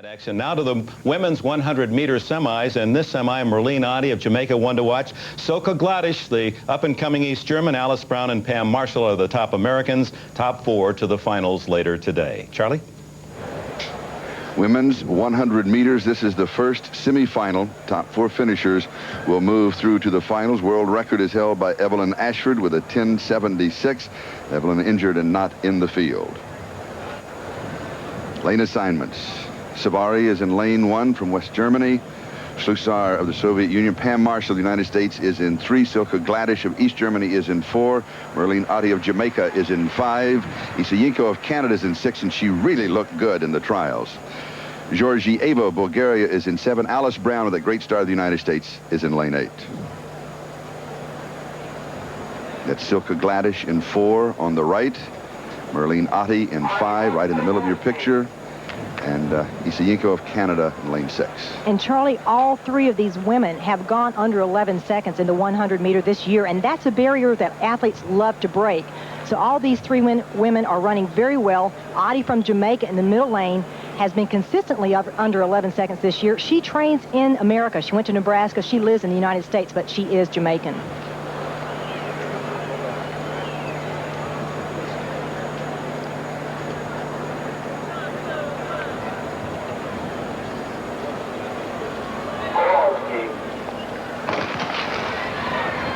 Action now to the women's 100-meter semis. In this semi, Merlene Ottey of Jamaica won to watch. Silke Gladisch, the up-and-coming East German, Alice Brown and Pam Marshall are the top Americans. Top four to the finals later today. Charlie? Women's 100 meters. This is the first semifinal. Top four finishers will move through to the finals. World record is held by Evelyn Ashford with a 10:76. Evelyn injured and not in the field. Lane assignments. Sarvari is in lane 1 from West Germany. Slyusar of the Soviet Union. Pam Marshall of the United States is in 3. Silke Gladisch of East Germany is in 4. Merlene Ottey of Jamaica is in 5. Issajenko of Canada is in 6, and she really looked good in the trials. Georgieva of Bulgaria is in 7. Alice Brown, of the great star of the United States, is in lane 8. That's Silke Gladisch in 4 on the right. Merlene Ottey in 5, right in the middle of your picture. And Issajenko of Canada in lane 6. And Charlie, all three of these women have gone under 11 seconds in the 100 meter this year, and that's a barrier that athletes love to break. So all these three women are running very well. Ottey from Jamaica in the middle lane has been consistently under 11 seconds this year. She trains in America. She went to Nebraska. She lives in the United States, but she is Jamaican.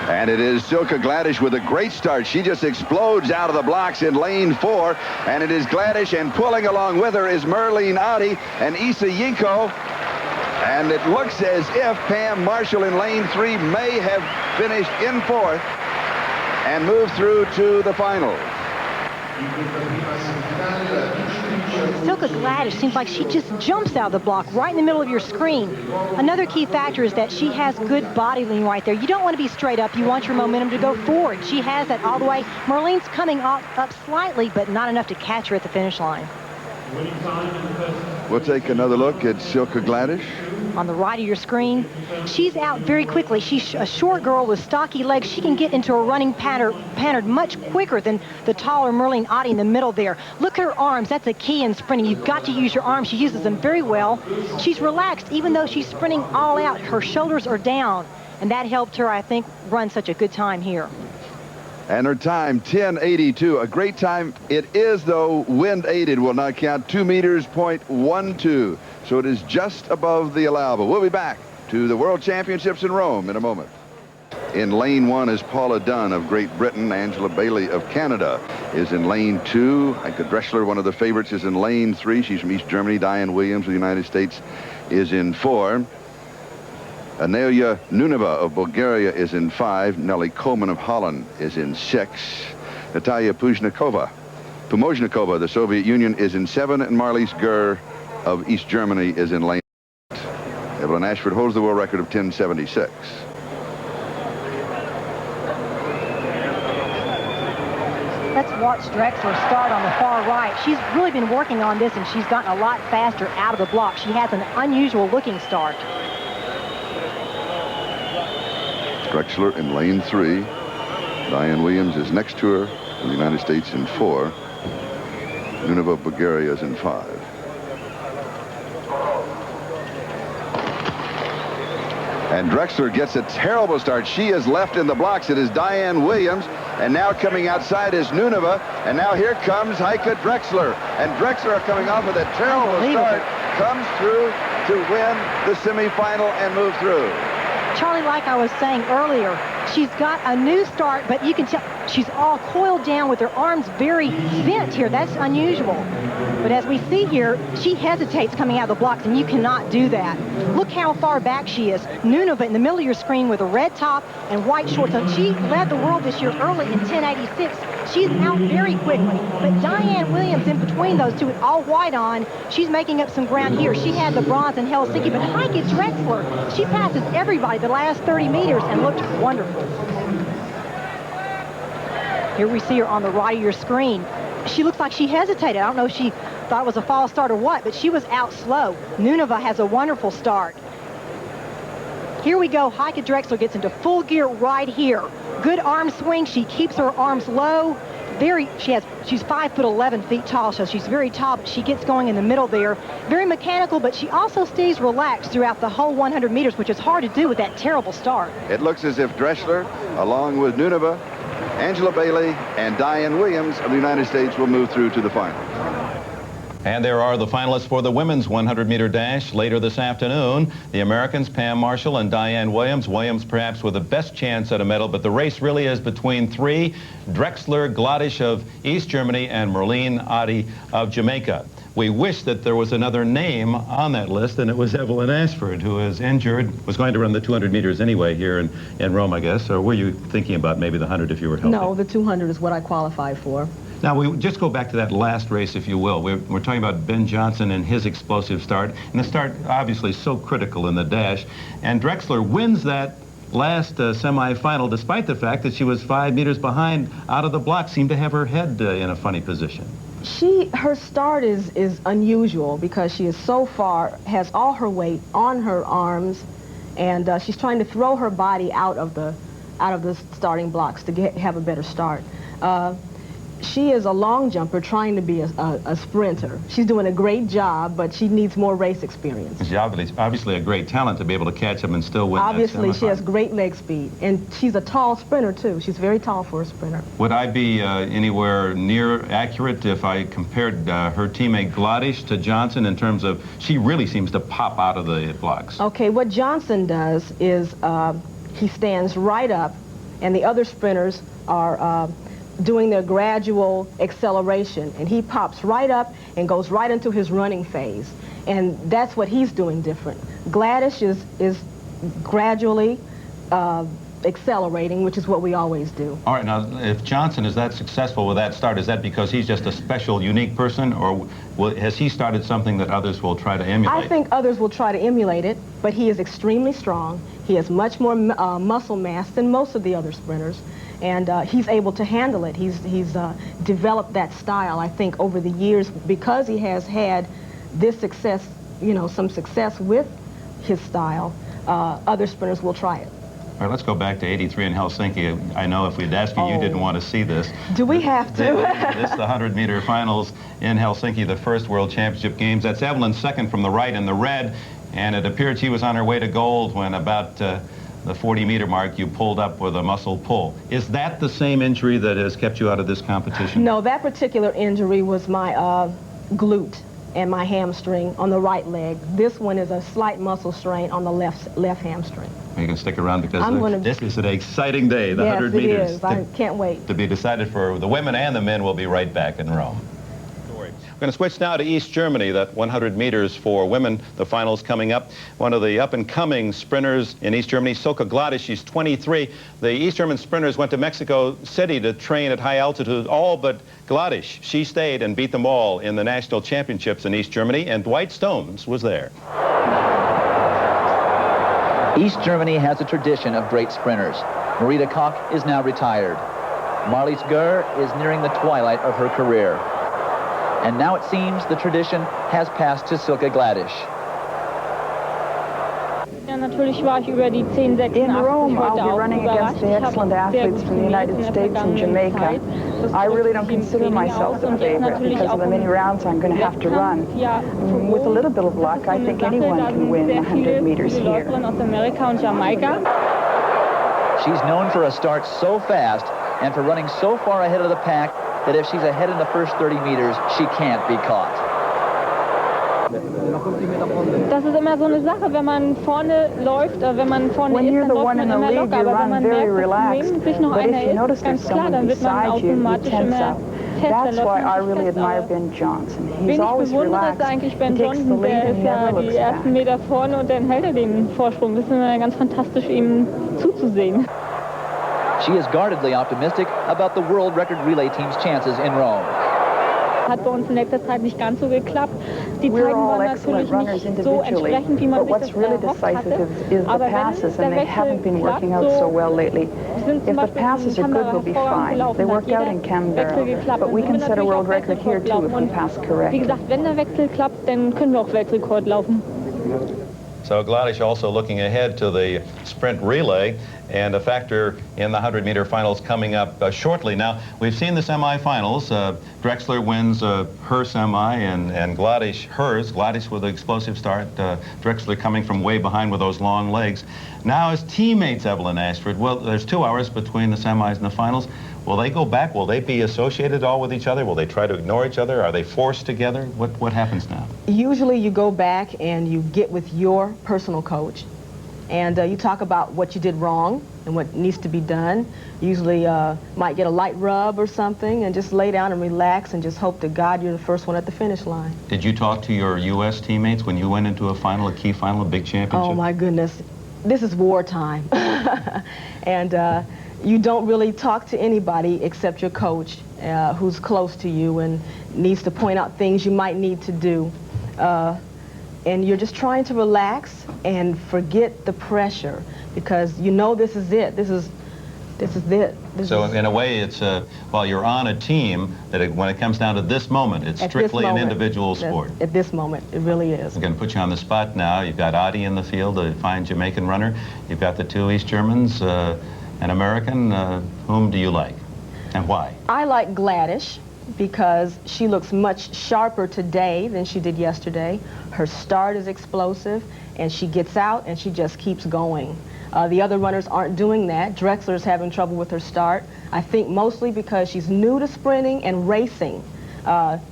And it is Silke Gladisch with a great start. She just explodes out of the blocks in lane 4. And it is Gladisch, and pulling along with her is Merlene Ottey and Issajenko. And it looks as if Pam Marshall in lane 3 may have finished in 4th and moved through to the finals. Silke Gladisch seems like she just jumps out of the block right in the middle of your screen. Another key factor is that she has good body lean right there. You don't want to be straight up. You want your momentum to go forward. She has that all the way. Merlene's coming up slightly, but not enough to catch her at the finish line. We'll take another look at Silke Gladisch. On the right of your screen, she's out very quickly. She's a short girl with stocky legs. She can get into a running pattern much quicker than the taller Merlene Ottey in the middle there. Look at her arms. That's a key in sprinting. You've got to use your arms. She uses them very well. She's relaxed. Even though she's sprinting all out, her shoulders are down, and that helped her, I think, run such a good time here. And her time, 10:82, a great time. It is, though, wind aided, will not count. 2 meters, .12. So it is just above the allowable. We'll be back to the World Championships in Rome in a moment. In lane 1 is Paula Dunn of Great Britain. Angela Bailey of Canada is in lane 2. Heike Drechsler, one of the favorites, is in lane 3. She's from East Germany. Diane Williams of the United States is in 4. Anelia Nuneva of Bulgaria is in 5. Nelli Cooman of Holland is in 6. Natalya Pomoshchnikova of the Soviet Union is in 7. And Marlies Göhr of East Germany is in lane 8. Evelyn Ashford holds the world record of 10:76. Let's watch Drechsler start on the far right. She's really been working on this, and she's gotten a lot faster out of the block. She has an unusual looking start. Drechsler in lane 3. Diane Williams is next to her from the United States in 4. Nuneva of Bulgaria is in 5. And Drechsler gets a terrible start. She is left in the blocks. It is Diane Williams. And now coming outside is Nuneva. And now here comes Heike Drechsler. And Drechsler coming off with a terrible start. Comes through to win the semifinal and move through. Charlie, like I was saying earlier, she's got a new start, but you can tell she's all coiled down with her arms very bent here. That's unusual. But as we see here, she hesitates coming out of the blocks, and you cannot do that. Look how far back she is. Nuneva in the middle of your screen with a red top and white shorts. And she led the world this year early in 10:86. She's out very quickly. But Diane Williams in between those two with all white on, she's making up some ground here. She had the bronze in Helsinki, but Heike Drechsler, she passes everybody the last 30 meters and looked wonderful. Here we see her on the right of your screen. She looks like she hesitated. I don't know if she thought it was a false start or what, but she was out slow. Nuneva has a wonderful start. Here we go. Heike Drechsler gets into full gear right here. Good arm swing. She keeps her arms low. she's 5'11" feet tall, so she's very tall, but she gets going in the middle there. Very mechanical, but she also stays relaxed throughout the whole 100 meters, which is hard to do with that terrible start. It looks as if Drechsler, along with Nuneva, Angela Bailey, and Diane Williams of the United States will move through to the final. And there are the finalists for the women's 100-meter dash later this afternoon. The Americans, Pam Marshall and Diane Williams. Williams perhaps with the best chance at a medal, but the race really is between three: Drechsler, Gladisch of East Germany, and Merlene Ottey of Jamaica. We wish that there was another name on that list, and it was Evelyn Ashford, who is injured, was going to run the 200 meters anyway here in Rome, I guess. Or were you thinking about maybe the 100 if you were healthy? No, the 200 is what I qualified for. Now, we just go back to that last race, if you will. We're talking about Ben Johnson and his explosive start. And the start, obviously, so critical in the dash. And Drechsler wins that last semifinal, despite the fact that she was 5 meters behind out of the block, seemed to have her head in a funny position. Her start is unusual because she is so far, has all her weight on her arms, and she's trying to throw her body out of the starting blocks to have a better start. She is a long jumper trying to be a sprinter. She's doing a great job, but she needs more race experience. She's obviously a great talent to be able to catch up and still win. Obviously, she has great leg speed, and she's a tall sprinter, too. She's very tall for a sprinter. Would I be anywhere near accurate if I compared her teammate Gladisch to Johnson in terms of she really seems to pop out of the blocks? Okay, what Johnson does is he stands right up, and the other sprinters are doing their gradual acceleration, and he pops right up and goes right into his running phase, and that's what he's doing different. Gladisch is gradually accelerating, which is what we always do. All right, now if Johnson is that successful with that start, is that because he's just a special, unique person, or has he started something that others will try to emulate? I think others will try to emulate it, but he is extremely strong. He has much more muscle mass than most of the other sprinters. And he's able to handle it. He's developed that style, I think, over the years because he has had this success, some success with his style. Other sprinters will try it. All right, let's go back to '83 in Helsinki. I know if we'd asked you, you didn't want to see this. Do we have to? This is the 100-meter finals in Helsinki, the first World Championship Games. That's Evelyn second from the right in the red, and it appeared she was on her way to gold when about the 40-meter mark, you pulled up with a muscle pull. Is that the same injury that has kept you out of this competition? No, that particular injury was my glute and my hamstring on the right leg. This one is a slight muscle strain on the left hamstring. You can stick around because this is an exciting day, the 100 meters. Yes, it is. I can't wait. To be decided for the women and the men. Will be right back in Rome. We're going to switch now to East Germany, that 100 meters for women, the finals coming up. One of the up-and-coming sprinters in East Germany, Silke Gladisch, she's 23. The East German sprinters went to Mexico City to train at high altitude, all but Gladisch. She stayed and beat them all in the national championships in East Germany, and Dwight Stones was there. East Germany has a tradition of great sprinters. Marita Koch is now retired. Marlies Göhr is nearing the twilight of her career. And now it seems the tradition has passed to Silke Gladisch. In Rome, I'll be running against the excellent athletes from the United States and Jamaica. I really don't consider myself the favorite because of the many rounds I'm going to have to run. With a little bit of luck, I think anyone can win 100 meters here. She's known for a start so fast and for running so far ahead of the pack that if she's ahead in the first 30 meters, she can't be caught. Das ist immer so eine Sache, wenn man vorne läuft, wenn man vorne ist, dann läuft man immer locker, aber wenn man merkt, dass neben sich noch einer ist, ganz klar, dann wird man automatisch immer That's why I really admire Ben Johnson. He's always relaxed. Eigentlich Ben Johnson, der ist ja die ersten Meter vorne und dann hält den Vorsprung. Das ist immer ganz fantastisch, ihm zuzusehen. She is guardedly optimistic about the world record relay team's chances in Rome. Hat bei uns in letzter Zeit nicht ganz so geklappt. Die Zeiten waren natürlich nicht so entsprechend, wie man sich das erhofft hatte. Aber wenn der Wechsel klappt, if the passes are good, we'll be fine. They worked out in Canberra, but we can set a world record here too if we pass correctly. Wie gesagt, wenn der Wechsel klappt, dann können wir auch Weltrekord laufen. So Gladisch also looking ahead to the sprint relay, and a factor in the 100-meter finals coming up shortly. Now, we've seen the semifinals. Drechsler wins her semi, and Gladisch hers. Gladisch with an explosive start. Drechsler coming from way behind with those long legs. Now, as teammates, Evelyn Ashford, well, there's 2 hours between the semis and the finals. Will they go back? Will they be associated all with each other? Will they try to ignore each other? Are they forced together? What happens now? Usually you go back and you get with your personal coach, and you talk about what you did wrong and what needs to be done. Usually might get a light rub or something and just lay down and relax and just hope to God you're the first one at the finish line. Did you talk to your U.S. teammates when you went into a final, a key final, a big championship? Oh, my goodness. This is wartime. And you don't really talk to anybody except your coach who's close to you and needs to point out things you might need to do. And you're just trying to relax and forget the pressure because you know this is it. This is it. So in a way, it's well, you're on a team that when it comes down to this moment, it's strictly an individual sport. At this moment, it really is. I'm going to put you on the spot now. You've got Ottey in the field, a fine Jamaican runner. You've got the 2 East Germans, an American. Whom do you like, and why? I like Gladisch because she looks much sharper today than she did yesterday. Her start is explosive, and she gets out and she just keeps going. The other runners aren't doing that. Drechsler's having trouble with her start. I think mostly because she's new to sprinting and racing.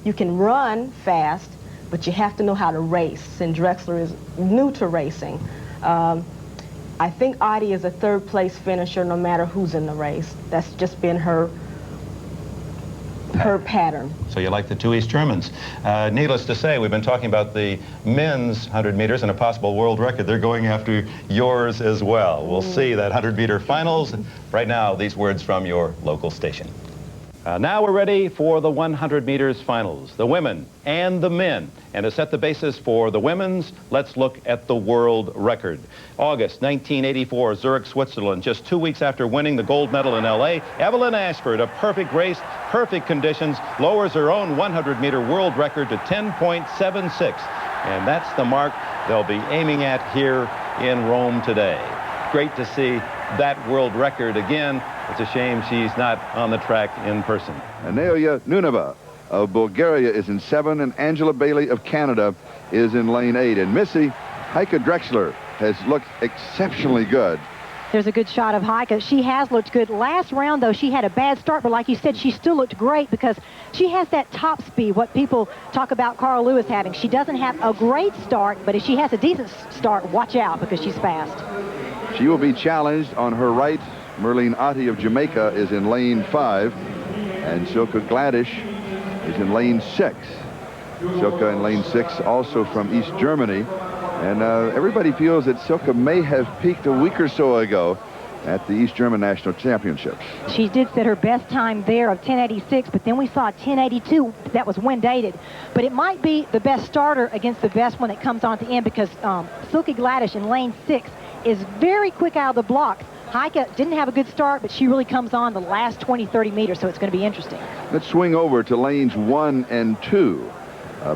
You can run fast, but you have to know how to race, and Drechsler is new to racing. I think Ottey is a third-place finisher no matter who's in the race. That's just been her pattern. So you like the 2 East Germans. Needless to say, we've been talking about the men's 100 meters and a possible world record. They're going after yours as well. We'll see that 100-meter finals. Right now, these words from your local station. Now we're ready for the 100 meters finals, the women and the men. And to set the basis for the women's, let's look at the world record. August 1984, Zurich, Switzerland. Just 2 weeks after winning the gold medal in L.A., Evelyn Ashford, a perfect race, perfect conditions, lowers her own 100-meter world record to 10.76. And that's the mark they'll be aiming at here in Rome today. Great to see that world record again. It's a shame she's not on the track in person. Anelia Nuneva of Bulgaria is in 7, and Angela Bailey of Canada is in lane 8. And Missy, Heike Drechsler has looked exceptionally good. There's a good shot of Heike. She has looked good. Last round, though, she had a bad start, but like you said, she still looked great because she has that top speed, what people talk about Carl Lewis having. She doesn't have a great start, but if she has a decent start, watch out because she's fast. She will be challenged on her right. Merlene Ottey of Jamaica is in lane 5, and Silke Gladisch is in lane 6. Silke in lane 6, also from East Germany. And everybody feels that Silke may have peaked a week or so ago at the East German National Championships. She did set her best time there of 10.86, but then we saw 10.82. That was wind dated. But it might be the best starter against the best one that comes on at the end because Silke Gladisch in lane 6 is very quick out of the blocks. Heike didn't have a good start, but she really comes on the last 20, 30 meters, so it's going to be interesting. Let's swing over to lanes 1 and 2.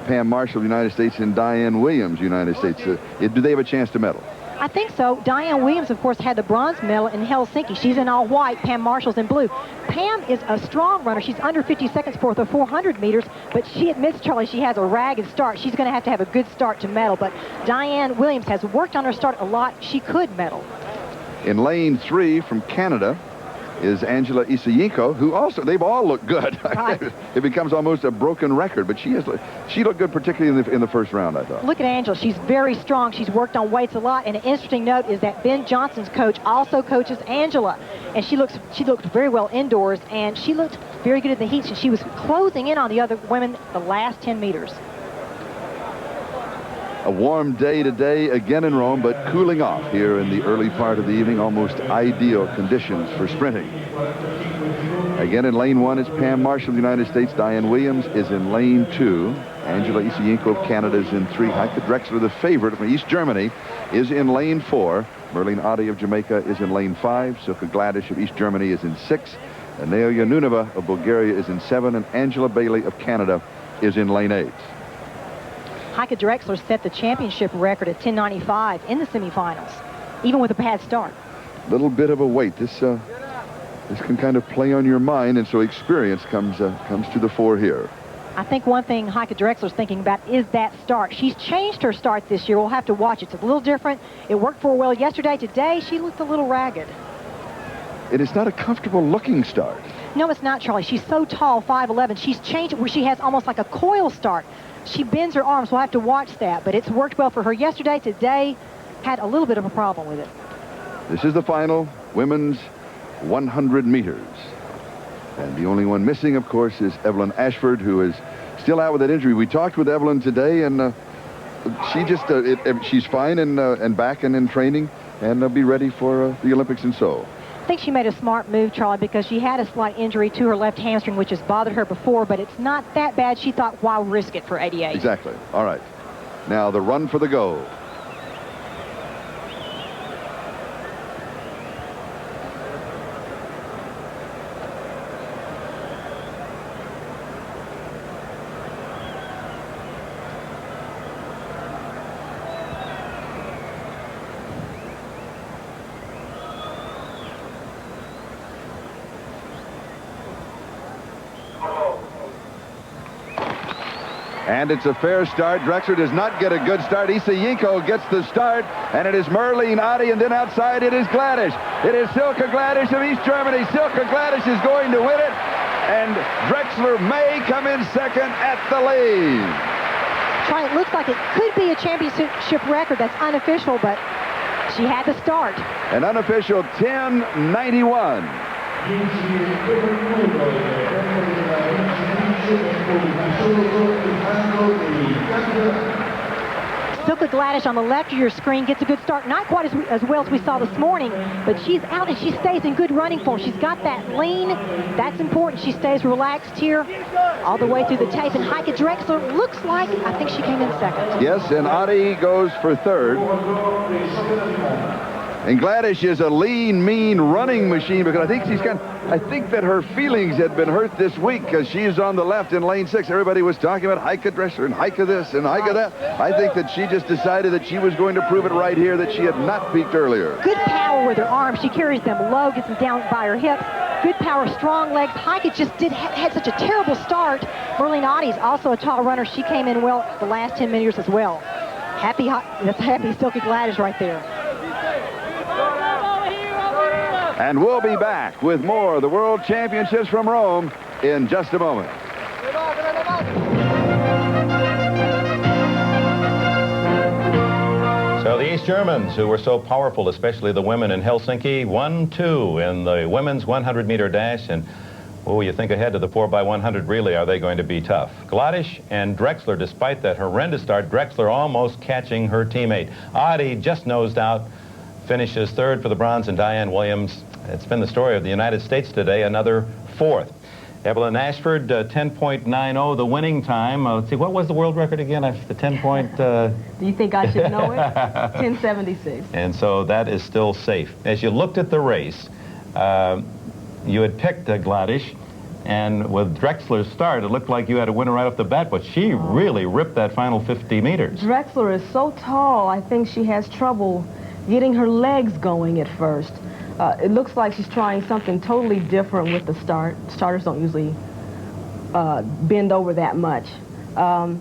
Pam Marshall, United States, and Diane Williams, United States. Do they have a chance to medal? I think so. Diane Williams, of course, had the bronze medal in Helsinki. She's in all white. Pam Marshall's in blue. Pam is a strong runner. She's under 50 seconds for the 400 meters, but she admits, Charlie, she has a ragged start. She's going to have a good start to medal, but Diane Williams has worked on her start a lot. She could medal. In lane 3 from Canada is Angella Issajenko, who also, they've all looked good. Right. It becomes almost a broken record, but she looked good, particularly in the first round, I thought. Look at Angela. She's very strong. She's worked on weights a lot. And an interesting note is that Ben Johnson's coach also coaches Angela. And she looked very well indoors, and she looked very good in the heats. And she was closing in on the other women the last 10 meters. A warm day today again in Rome, but cooling off here in the early part of the evening. Almost ideal conditions for sprinting. Again in lane 1 is Pam Marshall of the United States. Diane Williams is in lane 2. Angella Issajenko of Canada is in 3. Heike Drechsler, the favorite from East Germany, is in lane 4. Merlene Ottey of Jamaica is in lane 5. Silke Gladisch of East Germany is in 6. Anelia Nuneva of Bulgaria is in 7. And Angela Bailey of Canada is in lane 8. Heike Drechsler set the championship record at 10.95 in the semifinals, even with a bad start. little bit of a weight. This can kind of play on your mind, and so experience comes to the fore here. I think one thing Heike Drechsler's thinking about is that start. She's changed her start this year. We'll have to watch it. It's a little different. It worked for her well yesterday. Today, she looked a little ragged. It is not a comfortable looking start. No, it's not, Charlie. She's so tall, 5'11". She's changed it where she has almost like a coil start. She bends her arms. We'll have to watch that. But it's worked well for her yesterday. Today, had a little bit of a problem with it. This is the final women's 100 meters. And the only one missing, of course, is Evelyn Ashford, who is still out with that injury. We talked with Evelyn today, and she just she's fine and back and in training, and be ready for the Olympics in Seoul. I think she made a smart move, Charlie, because she had a slight injury to her left hamstring, which has bothered her before, but it's not that bad. She thought, why risk it for 88? Exactly. All right. Now the run for the goal. And it's a fair start. Drechsler does not get a good start. Issajenko gets the start, and it is Merlene Ottey, and then outside it is Gladisch. It is Silke Gladisch of East Germany. Silke Gladisch is going to win it, and Drechsler may come in second at the lead. Charlie, it looks like it could be a championship record. That's unofficial, but she had the start. An unofficial 10:91. Silke Gladisch on the left of your screen gets a good start. Not quite as well as we saw this morning, but she's out and she stays in good running form. She's got that lean. That's important. She stays relaxed here all the way through the tape. And Heike Drechsler looks like, I think she came in second. Yes, and Ottey goes for third. And Gladisch is a lean, mean running machine, because I think that her feelings had been hurt this week because she's on the left in lane 6. Everybody was talking about Heike Drechsler and Heike this and Heike that. I think that she just decided that she was going to prove it right here, that she had not peaked earlier. Good power with her arms. She carries them low, gets them down by her hips. Good power, strong legs. Heike just had such a terrible start. Merlene Ottey's also a tall runner. She came in well the last 10 meters as well. That's happy Silke Gladisch right there. And we'll be back with more of the World Championships from Rome in just a moment. So the East Germans, who were so powerful, especially the women in Helsinki, 1-2 in the women's 100-meter dash. And oh, you think ahead to the 4x100 relay, are they going to be tough? Gladisch and Drechsler, despite that horrendous start, Drechsler almost catching her teammate. Ottey just nosed out, finishes third for the bronze, and Diane Williams, it's been the story of the United States today, another fourth. Evelyn Ashford, 10.90, the winning time. Let's see, what was the world record again? The 10 point... Do you think I should know it? 10:76. And so that is still safe. As you looked at the race, you had picked Gladisch, and with Drechsler's start, it looked like you had a winner right off the bat, but she really ripped that final 50 meters. Drechsler is so tall, I think she has trouble getting her legs going at first. It looks like she's trying something totally different with the start. Starters don't usually bend over that much. I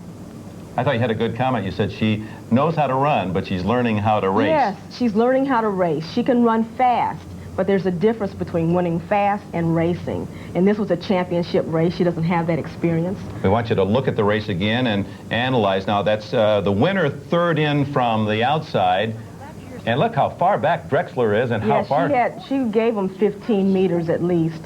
thought you had a good comment. You said she knows how to run, but she's learning how to race. Yes, she's learning how to race. She can run fast, but there's a difference between running fast and racing. And this was a championship race. She doesn't have that experience. We want you to look at the race again and analyze. Now, that's the winner third in from the outside. And look how far back Drechsler is and how far... She gave him 15 meters at least.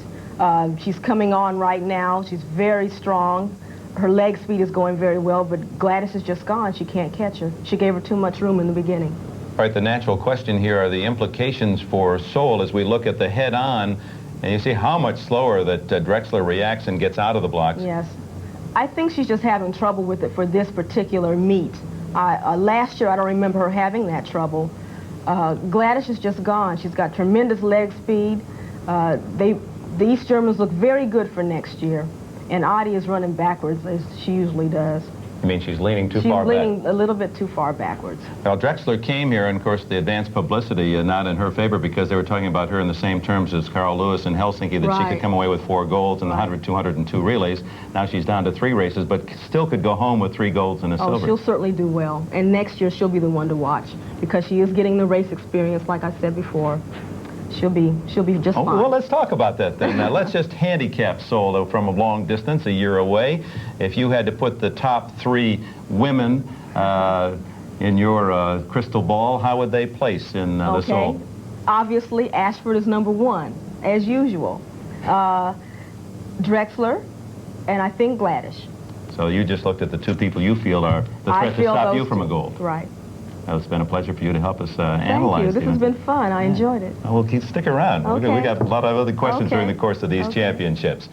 She's coming on right now. She's very strong. Her leg speed is going very well, but Gladisch is just gone. She can't catch her. She gave her too much room in the beginning. All right, the natural question here are the implications for Seoul as we look at the head-on, and you see how much slower that Drechsler reacts and gets out of the blocks. Yes. I think she's just having trouble with it for this particular meet. Last year, I don't remember her having that trouble. Gladisch is just gone. She's got tremendous leg speed. The East Germans look very good for next year. And Ottey is running backwards, as she usually does. You mean she's leaning too She's far back? She's leaning a little bit too far backwards. Well, Drechsler came here, and of course the advanced publicity not in her favor because they were talking about her in the same terms as Carl Lewis in Helsinki, that she could come away with 4 golds in the 100, 200, and 2 relays. Now she's down to 3 races, but still could go home with 3 golds and a silver. She'll certainly do well. And next year she'll be the one to watch because she is getting the race experience, like I said before. She'll be just fine. Well, let's talk about that then. Let's just handicap solo from a long distance, a year away. If you had to put the top 3 women in your crystal ball, how would they place in the solo? Obviously, Ashford is number 1, as usual. Drechsler, and I think Gladisch. So you just looked at the 2 people you feel are the threat to stop you from a gold. Right. Well, it's been a pleasure for you to help us analyze. Thank you. This has been fun. I enjoyed it. Well, stick around. Okay. We got a lot of other questions during the course of these championships.